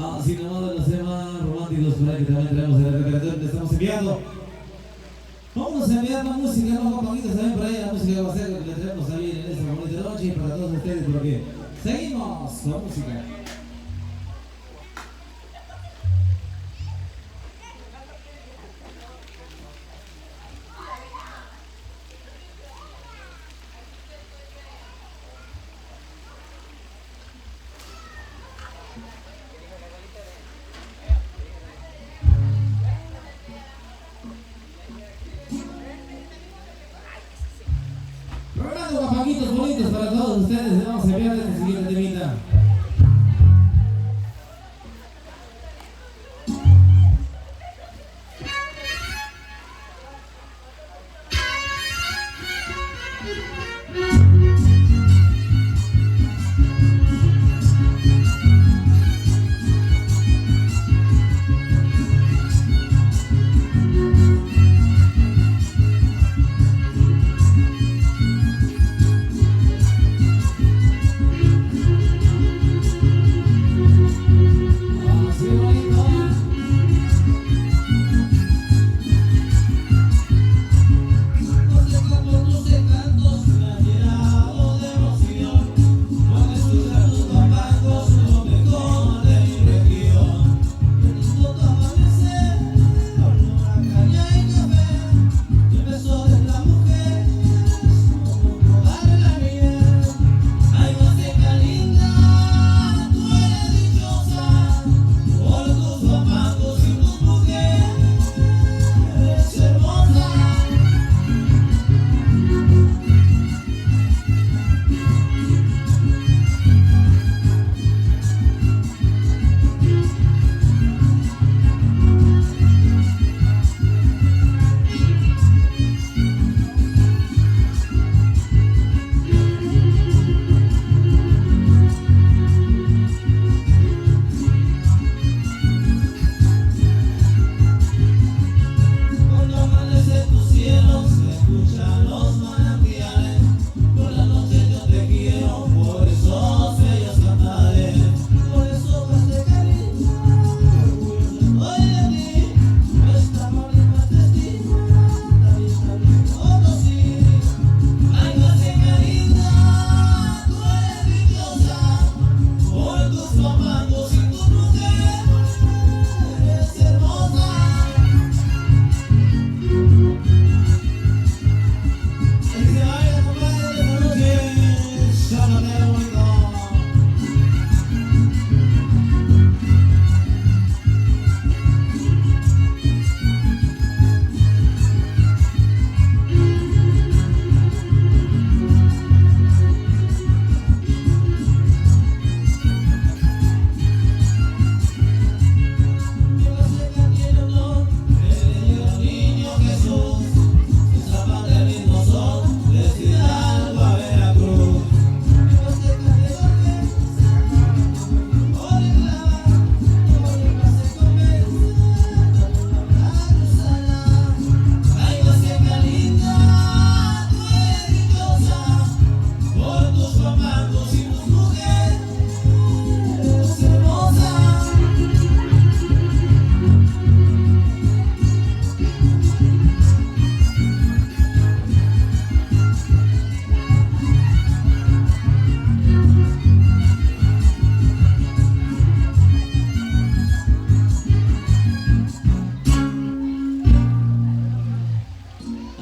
Así nomás de los temas románticos por ahí que también tenemos en el repertorio que estamos enviando. Vamos a enviar la música, ¿no, compañitos? También por ahí la música que va a ser lo que le tenemos ahí en esta bonita noche y para todos ustedes, porque seguimos con música. Programando guapaquitos bonitos para todos ustedes. Vamos a enviar este siguiente temita.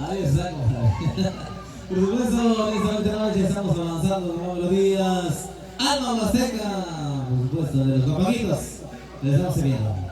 Ahí está, compadre. Por supuesto, en esta última noche estamos avanzando con melodías Alma Huasteca, por supuesto, de los compañitos. Les estamos enviando.